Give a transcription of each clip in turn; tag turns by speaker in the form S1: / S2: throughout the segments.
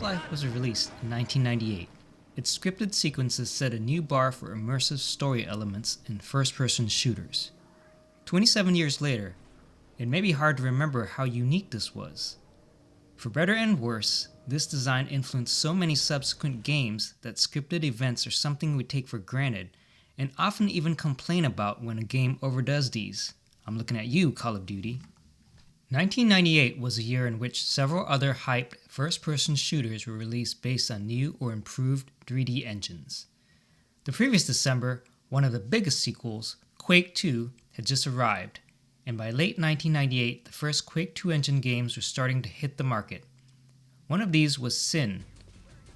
S1: Half-Life was released in 1998. Its scripted sequences set a new bar for immersive story elements in first-person shooters. 27 years later, it may be hard to remember how unique this was. For better and worse, this design influenced so many subsequent games that scripted events are something we take for granted and often even complain about when a game overdoes these. I'm looking at you, Call of Duty. 1998 was a year in which several other hyped first-person shooters were released based on new or improved 3D engines. The previous December, one of the biggest sequels, Quake 2, had just arrived, and by late 1998, the first Quake 2 engine games were starting to hit the market. One of these was Sin,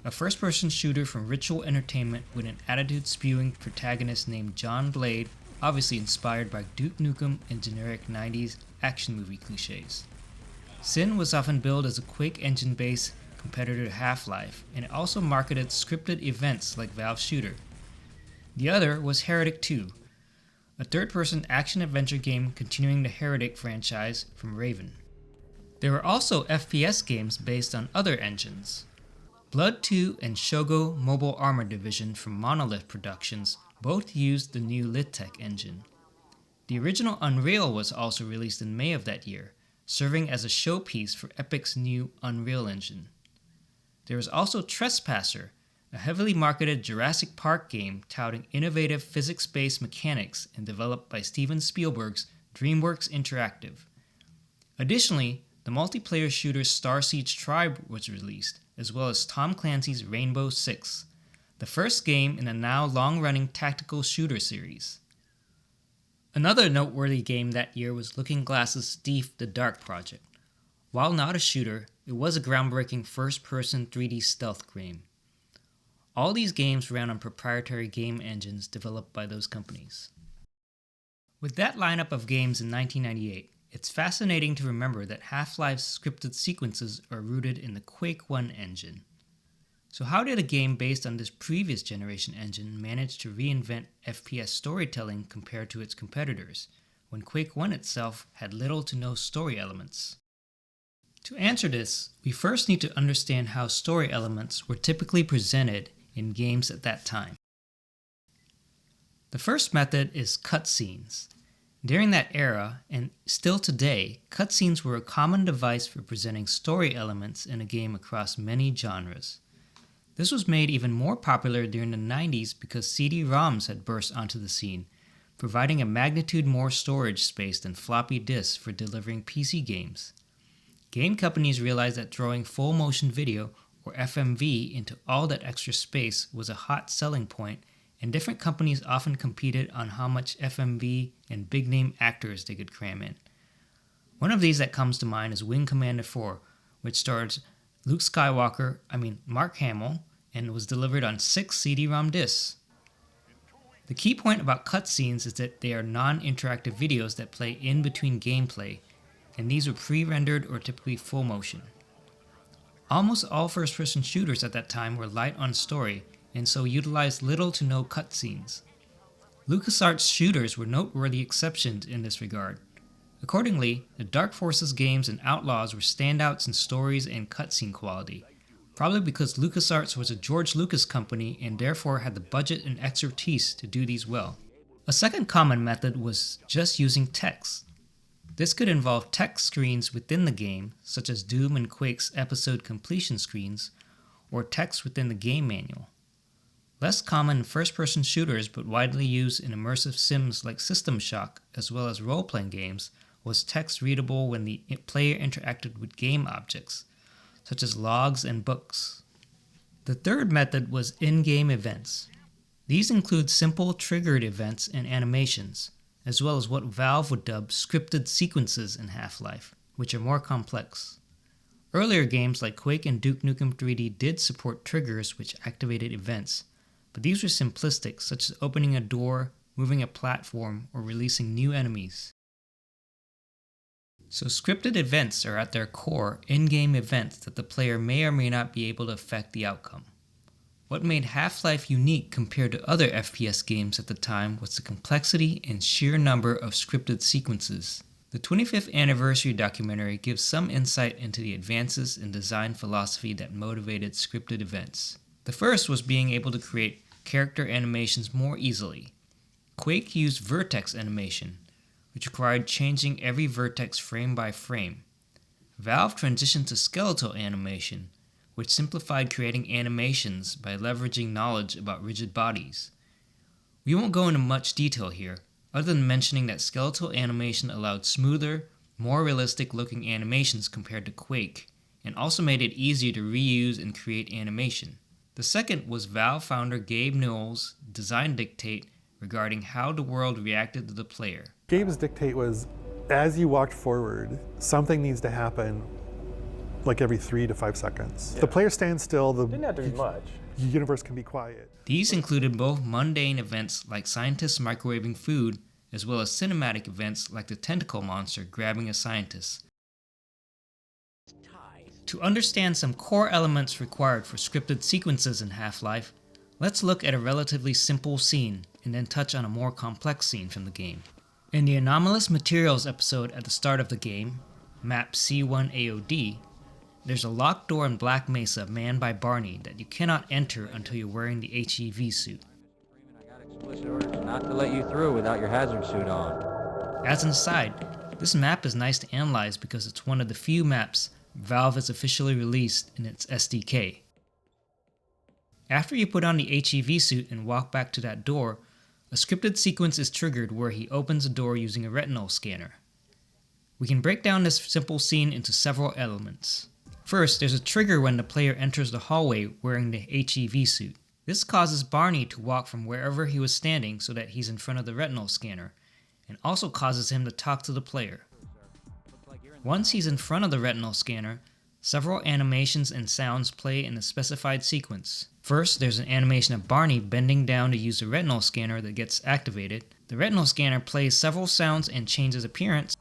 S1: a first-person shooter from Ritual Entertainment with an attitude-spewing protagonist named John Blade, obviously inspired by Duke Nukem and generic 90s action movie cliches. Sin was often billed as a Quake engine-based competitor to Half-Life, and it also marketed scripted events like Valve's shooter. The other was Heretic 2, a third-person action-adventure game continuing the Heretic franchise from Raven. There were also FPS games based on other engines. Blood 2 and Shogo Mobile Armor Division from Monolith Productions both used the new Littek engine. The original Unreal was also released in May of that year, serving as a showpiece for Epic's new Unreal Engine. There was also Trespasser, a heavily marketed Jurassic Park game touting innovative physics-based mechanics and developed by Steven Spielberg's DreamWorks Interactive. Additionally, the multiplayer shooter Star Siege Tribe was released, as well as Tom Clancy's Rainbow Six, the first game in the now long-running tactical shooter series. Another noteworthy game that year was Looking Glass's Thief the Dark Project. While not a shooter, it was a groundbreaking first-person 3D stealth game. All these games ran on proprietary game engines developed by those companies. With that lineup of games in 1998, it's fascinating to remember that Half-Life's scripted sequences are rooted in the Quake 1 engine. So how did a game based on this previous generation engine manage to reinvent FPS storytelling compared to its competitors, when Quake 1 itself had little to no story elements? To answer this, we first need to understand how story elements were typically presented in games at that time. The first method is cutscenes. During that era, and still today, cutscenes were a common device for presenting story elements in a game across many genres. This was made even more popular during the 90s because CD-ROMs had burst onto the scene, providing a magnitude more storage space than floppy disks for delivering PC games. Game companies realized that throwing full motion video, or FMV, into all that extra space was a hot selling point, and different companies often competed on how much FMV and big-name actors they could cram in. One of these that comes to mind is Wing Commander 4, which stars Mark Hamill, and was delivered on 6 CD-ROM discs. The key point about cutscenes is that they are non-interactive videos that play in between gameplay, and these were pre-rendered or typically full motion. Almost all first-person shooters at that time were light on story, and so utilized little to no cutscenes. LucasArts shooters were noteworthy exceptions in this regard. Accordingly, the Dark Forces games and Outlaws were standouts in stories and cutscene quality, probably because LucasArts was a George Lucas company and therefore had the budget and expertise to do these well. A second common method was just using text. This could involve text screens within the game, such as Doom and Quake's episode completion screens, or text within the game manual. Less common in first-person shooters but widely used in immersive sims like System Shock as well as role-playing games was text readable when the player interacted with game objects, such as logs and books. The third method was in-game events. These include simple triggered events and animations, as well as what Valve would dub scripted sequences in Half-Life, which are more complex. Earlier games like Quake and Duke Nukem 3D did support triggers which activated events, but these were simplistic, such as opening a door, moving a platform, or releasing new enemies. So scripted events are at their core in-game events that the player may or may not be able to affect the outcome. What made Half-Life unique compared to other FPS games at the time was the complexity and sheer number of scripted sequences. The 25th anniversary documentary gives some insight into the advances in design philosophy that motivated scripted events. The first was being able to create character animations more easily. Quake used vertex animation, which required changing every vertex frame by frame. Valve transitioned to skeletal animation, which simplified creating animations by leveraging knowledge about rigid bodies. We won't go into much detail here, other than mentioning that skeletal animation allowed smoother, more realistic looking animations compared to Quake, and also made it easier to reuse and create animation. The second was Valve founder Gabe Newell's design dictate regarding how the world reacted to the player.
S2: Gabe's dictate was, as you walked forward, something needs to happen like every 3 to 5 seconds.
S3: Yeah.
S2: The player stands still,
S3: Didn't have to be much.
S2: the universe can be quiet.
S1: These included both mundane events like scientists microwaving food, as well as cinematic events like the tentacle monster grabbing a scientist. To understand some core elements required for scripted sequences in Half-Life, let's look at a relatively simple scene and then touch on a more complex scene from the game. In the Anomalous Materials episode at the start of the game, map C1AOD, there's a locked door in Black Mesa manned by Barney that you cannot enter until you're wearing the HEV suit.
S4: I got explicit orders not to let you through without your hazard suit on.
S1: As an aside, this map is nice to analyze because it's one of the few maps Valve has officially released in its SDK. After you put on the HEV suit and walk back to that door, a scripted sequence is triggered where he opens the door using a retinal scanner. We can break down this simple scene into several elements. First, there's a trigger when the player enters the hallway wearing the HEV suit. This causes Barney to walk from wherever he was standing so that he's in front of the retinal scanner, and also causes him to talk to the player. Once he's in front of the retinal scanner, several animations and sounds play in a specified sequence. First, there's an animation of Barney bending down to use the retinal scanner that gets activated. The retinal scanner plays several sounds and changes appearance.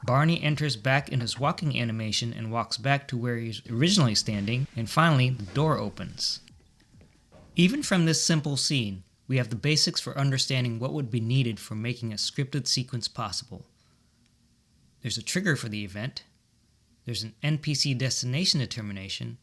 S1: Barney enters back in his walking animation and walks back to where he's originally standing, and finally, the door opens. Even from this simple scene, we have the basics for understanding what would be needed for making a scripted sequence possible. There's a trigger for the event, there's an NPC destination determination,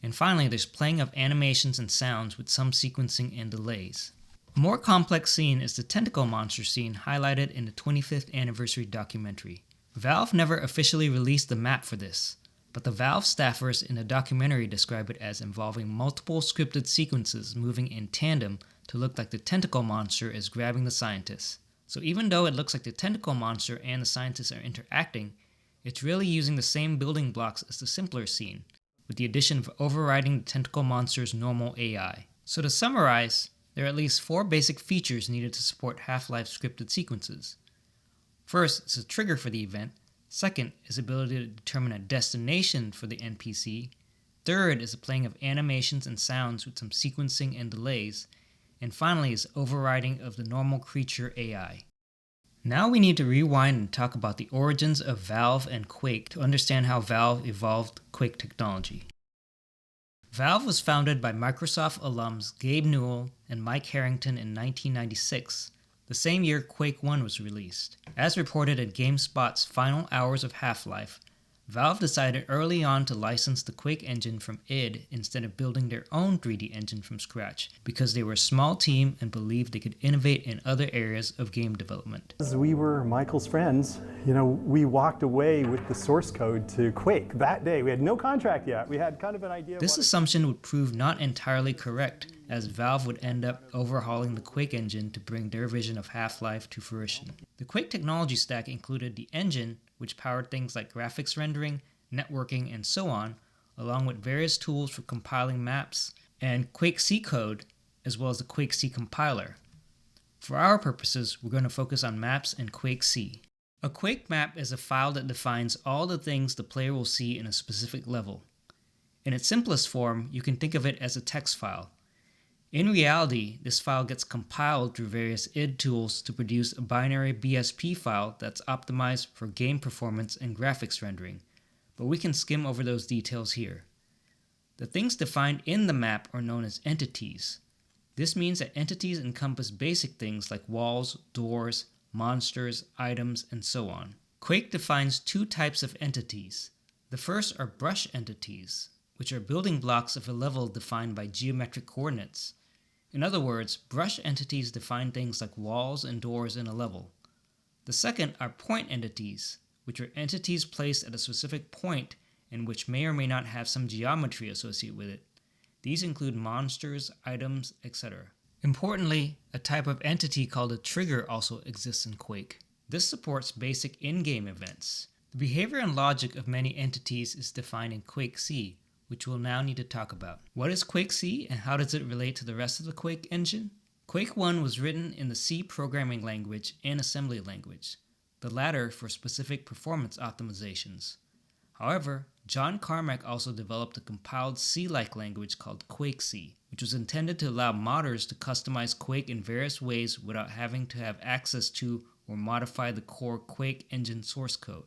S1: and finally there's playing of animations and sounds with some sequencing and delays. A more complex scene is the tentacle monster scene highlighted in the 25th anniversary documentary. Valve never officially released the map for this, but the Valve staffers in the documentary describe it as involving multiple scripted sequences moving in tandem to look like the tentacle monster is grabbing the scientist. So even though it looks like the tentacle monster and the scientists are interacting, it's really using the same building blocks as the simpler scene, with the addition of overriding the tentacle monster's normal AI. So to summarize, there are at least 4 basic features needed to support Half-Life scripted sequences. First is a trigger for the event. Second is ability to determine a destination for the NPC. Third is the playing of animations and sounds with some sequencing and delays. And finally is overriding of the normal creature AI. Now we need to rewind and talk about the origins of Valve and Quake to understand how Valve evolved Quake technology. Valve was founded by Microsoft alums Gabe Newell and Mike Harrington in 1996, the same year Quake 1 was released. As reported in GameSpot's Final Hours of Half-Life, Valve decided early on to license the Quake engine from id instead of building their own 3D engine from scratch because they were a small team and believed they could innovate in other areas of game development.
S5: As we were Michael's friends, we walked away with the source code to Quake that day. We had no contract yet. We had kind of an idea.
S1: This assumption would prove not entirely correct, as Valve would end up overhauling the Quake engine to bring their vision of Half-Life to fruition. The Quake technology stack included the engine, which powered things like graphics rendering, networking, and so on, along with various tools for compiling maps, and Quake C code, as well as the Quake C compiler. For our purposes, we're going to focus on maps and Quake C. A Quake map is a file that defines all the things the player will see in a specific level. In its simplest form, you can think of it as a text file. In reality, this file gets compiled through various id tools to produce a binary BSP file that's optimized for game performance and graphics rendering, but we can skim over those details here. The things defined in the map are known as entities. This means that entities encompass basic things like walls, doors, monsters, items, and so on. Quake defines two types of entities. The first are brush entities, which are building blocks of a level defined by geometric coordinates. In other words, brush entities define things like walls and doors in a level. The second are point entities, which are entities placed at a specific point and which may or may not have some geometry associated with it. These include monsters, items, etc. Importantly, a type of entity called a trigger also exists in Quake. This supports basic in-game events. The behavior and logic of many entities is defined in Quake C, which we'll now need to talk about. What is Quake C and how does it relate to the rest of the Quake engine? Quake 1 was written in the C programming language and assembly language, the latter for specific performance optimizations. However, John Carmack also developed a compiled C-like language called Quake C, which was intended to allow modders to customize Quake in various ways without having to have access to or modify the core Quake engine source code.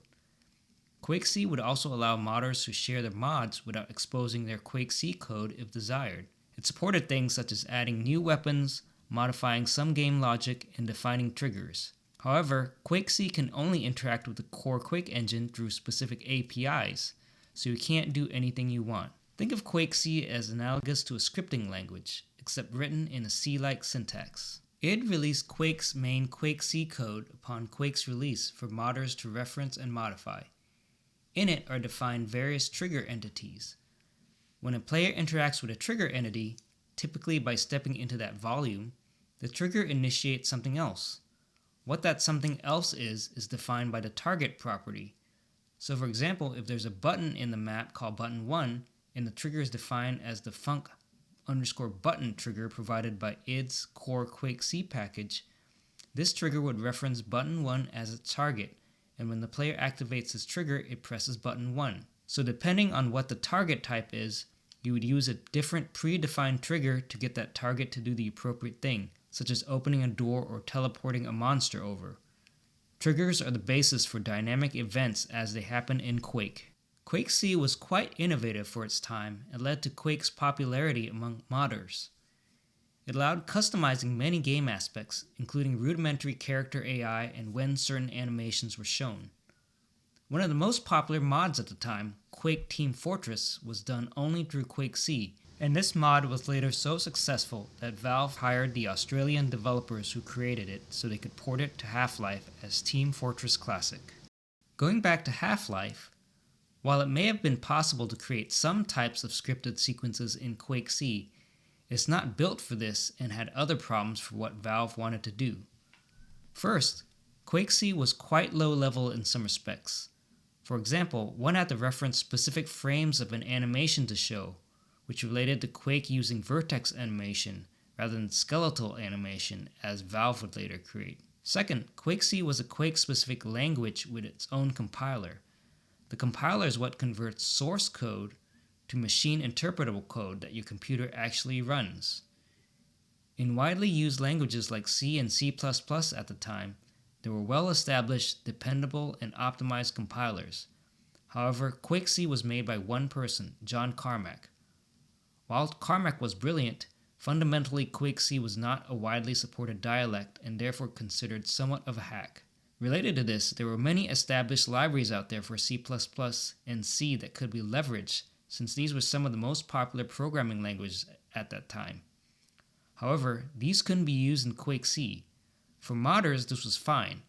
S1: Quake C would also allow modders to share their mods without exposing their Quake C code if desired. It supported things such as adding new weapons, modifying some game logic, and defining triggers. However, Quake C can only interact with the core Quake engine through specific APIs, so you can't do anything you want. Think of Quake C as analogous to a scripting language, except written in a C-like syntax. id released Quake's main Quake C code upon Quake's release for modders to reference and modify. In it are defined various trigger entities. When a player interacts with a trigger entity, typically by stepping into that volume, the trigger initiates something else. What that something else is defined by the target property. So for example, if there's a button in the map called button 1, and the trigger is defined as the func_button trigger provided by id's core Quake C package, this trigger would reference button 1 as its target, and when the player activates this trigger, it presses button 1. So depending on what the target type is, you would use a different predefined trigger to get that target to do the appropriate thing, such as opening a door or teleporting a monster over. Triggers are the basis for dynamic events as they happen in Quake. Quake C was quite innovative for its time and led to Quake's popularity among modders. It allowed customizing many game aspects, including rudimentary character AI and when certain animations were shown. One of the most popular mods at the time, Quake Team Fortress, was done only through Quake C, and this mod was later so successful that Valve hired the Australian developers who created it so they could port it to Half-Life as Team Fortress Classic. Going back to Half-Life, while it may have been possible to create some types of scripted sequences in Quake C, it's not built for this and had other problems for what Valve wanted to do. First, Quake C was quite low level in some respects. For example, one had to reference specific frames of an animation to show, which related to Quake using vertex animation rather than skeletal animation as Valve would later create. Second, Quake C was a Quake-specific language with its own compiler. The compiler is what converts source code to machine interpretable code that your computer actually runs. In widely used languages like C and C++ at the time, there were well-established, dependable, and optimized compilers. However, Quake C was made by one person, John Carmack. While Carmack was brilliant, fundamentally Quake C was not a widely supported dialect and therefore considered somewhat of a hack. Related to this, there were many established libraries out there for C++ and C that could be leveraged, since these were some of the most popular programming languages at that time. However, these couldn't be used in Quake C. For modders, this was fine,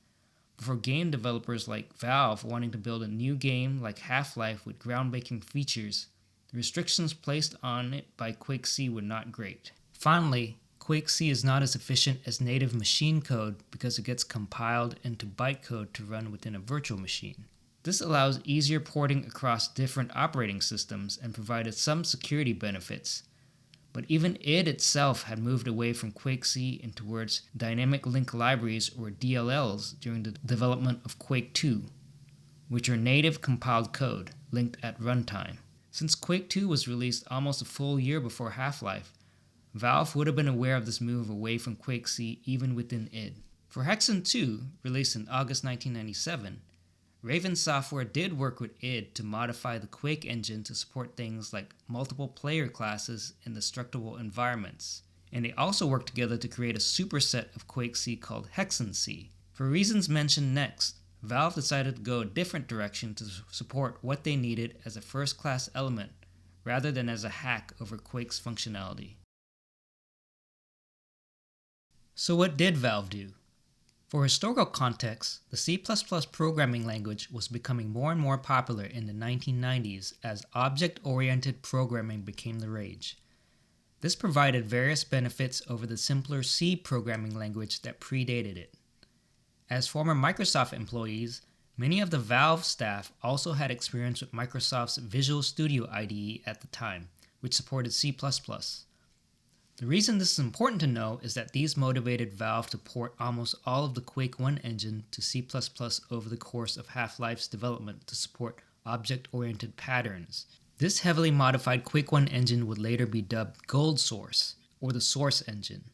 S1: but for game developers like Valve wanting to build a new game like Half-Life with groundbreaking features, the restrictions placed on it by Quake C were not great. Finally, Quake C is not as efficient as native machine code because it gets compiled into bytecode to run within a virtual machine. This allows easier porting across different operating systems and provided some security benefits, but even id itself had moved away from Quake C and towards dynamic link libraries or DLLs during the development of Quake 2, which are native compiled code linked at runtime. Since Quake 2 was released almost a full year before Half-Life, Valve would have been aware of this move away from Quake C even within id. For Hexen 2, released in August 1997, Raven Software did work with id to modify the Quake engine to support things like multiple player classes and destructible environments, and they also worked together to create a superset of Quake C called Hexen C. For reasons mentioned next, Valve decided to go a different direction to support what they needed as a first-class element rather than as a hack over Quake's functionality. So what did Valve do? For historical context, the C++ programming language was becoming more and more popular in the 1990s as object-oriented programming became the rage. This provided various benefits over the simpler C programming language that predated it. As former Microsoft employees, many of the Valve staff also had experience with Microsoft's Visual Studio IDE at the time, which supported C++. The reason this is important to know is that these motivated Valve to port almost all of the Quake 1 engine to C++ over the course of Half-Life's development to support object-oriented patterns. This heavily modified Quake 1 engine would later be dubbed Gold Source, or the Source Engine.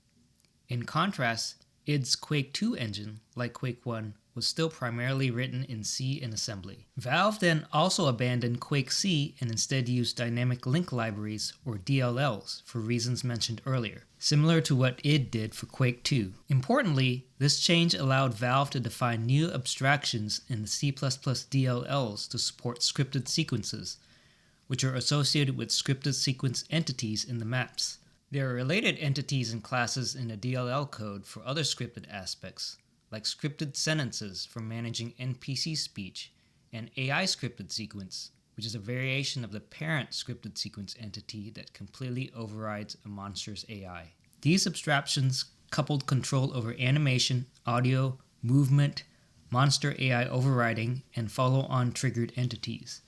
S1: In contrast, id's Quake 2 engine, like Quake 1, was still primarily written in C and assembly. Valve then also abandoned Quake C and instead used dynamic link libraries, or DLLs, for reasons mentioned earlier, similar to what id did for Quake 2. Importantly, this change allowed Valve to define new abstractions in the C++ DLLs to support scripted sequences, which are associated with scripted sequence entities in the maps. There are related entities and classes in the DLL code for other scripted aspects, like scripted sentences for managing NPC speech, and AI scripted sequence, which is a variation of the parent scripted sequence entity that completely overrides a monster's AI. These abstractions coupled control over animation, audio, movement, monster AI overriding, and follow-on triggered entities.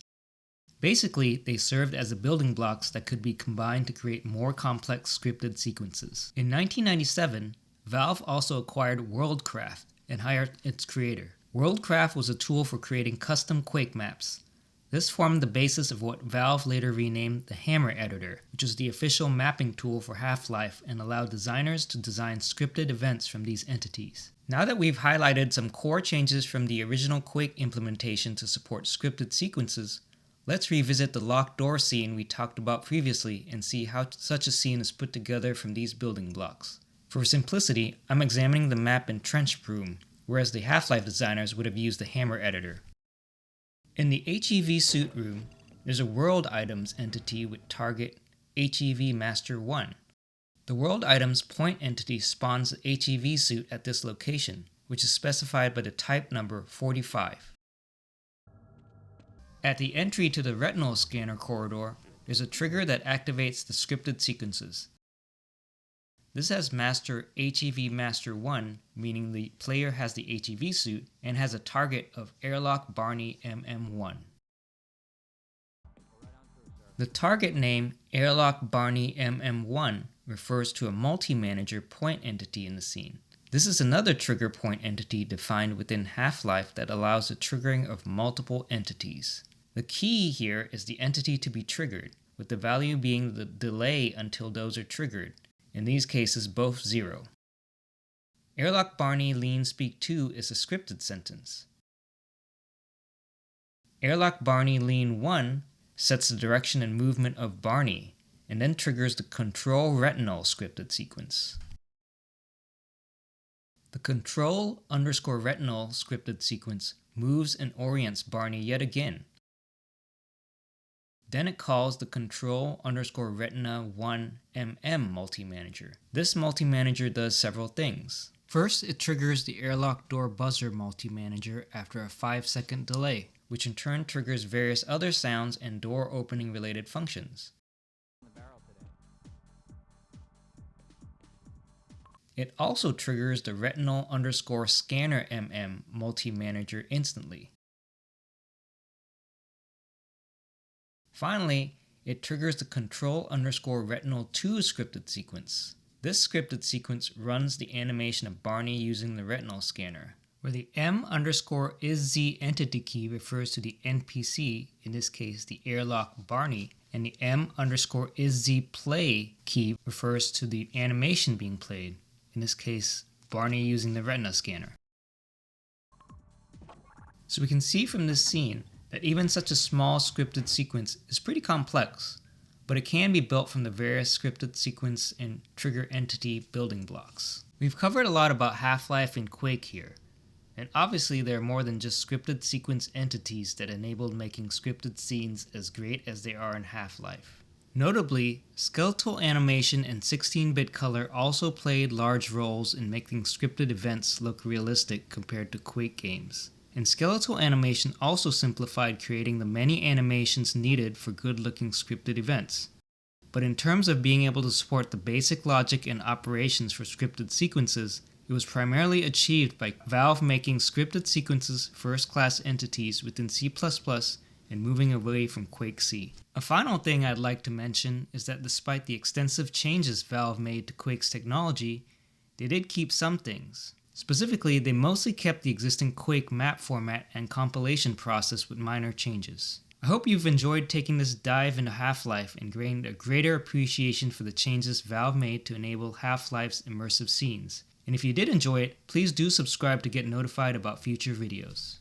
S1: Basically, they served as the building blocks that could be combined to create more complex scripted sequences. In 1997, Valve also acquired Worldcraft and hired its creator. Worldcraft was a tool for creating custom Quake maps. This formed the basis of what Valve later renamed the Hammer Editor, which was the official mapping tool for Half-Life and allowed designers to design scripted events from these entities. Now that we've highlighted some core changes from the original Quake implementation to support scripted sequences, let's revisit the locked door scene we talked about previously and see how such a scene is put together from these building blocks. For simplicity, I'm examining the map in Trench Room, whereas the Half-Life designers would have used the Hammer Editor. In the HEV suit room, there's a World Items entity with target HEV Master 1. The World Items point entity spawns the HEV suit at this location, which is specified by the type number 45. At the entry to the retinal scanner corridor, there's a trigger that activates the scripted sequences. This has master HEV Master 1, meaning the player has the HEV suit, and has a target of Airlock Barney MM1. The target name Airlock Barney MM1 refers to a multi-manager point entity in the scene. This is another trigger point entity defined within Half-Life that allows the triggering of multiple entities. The key here is the entity to be triggered, with the value being the delay until those are triggered, in these cases both 0. Airlock Barney Lean Speak 2 is a scripted sentence. Airlock Barney Lean 1 sets the direction and movement of Barney, and then triggers the Control Retinal scripted sequence. The Control_Retinal scripted sequence moves and orients Barney yet again. Then it calls the Control_Retina 1MM multi-manager. This multi-manager does several things. First, it triggers the airlock door buzzer multi-manager after a 5-second delay, which in turn triggers various other sounds and door opening related functions. It also triggers the retinal_scanner MM multi-manager instantly. Finally, it triggers the Control_Retinal 2 scripted sequence. This scripted sequence runs the animation of Barney using the retinal scanner, where the M_ISZ entity key refers to the NPC, in this case the airlock Barney, and the M_ISZ play key refers to the animation being played, in this case Barney using the retina scanner. So we can see from this scene that even such a small scripted sequence is pretty complex, but it can be built from the various scripted sequence and trigger entity building blocks. We've covered a lot about Half-Life and Quake here. And obviously there are more than just scripted sequence entities that enabled making scripted scenes as great as they are in Half-Life. Notably, skeletal animation and 16-bit color also played large roles in making scripted events look realistic compared to Quake games. And skeletal animation also simplified creating the many animations needed for good-looking scripted events. But in terms of being able to support the basic logic and operations for scripted sequences, it was primarily achieved by Valve making scripted sequences first-class entities within C++ and moving away from Quake C. A final thing I'd like to mention is that despite the extensive changes Valve made to Quake's technology, they did keep some things. Specifically, they mostly kept the existing Quake map format and compilation process with minor changes. I hope you've enjoyed taking this dive into Half-Life and gained a greater appreciation for the changes Valve made to enable Half-Life's immersive scenes. And if you did enjoy it, please do subscribe to get notified about future videos.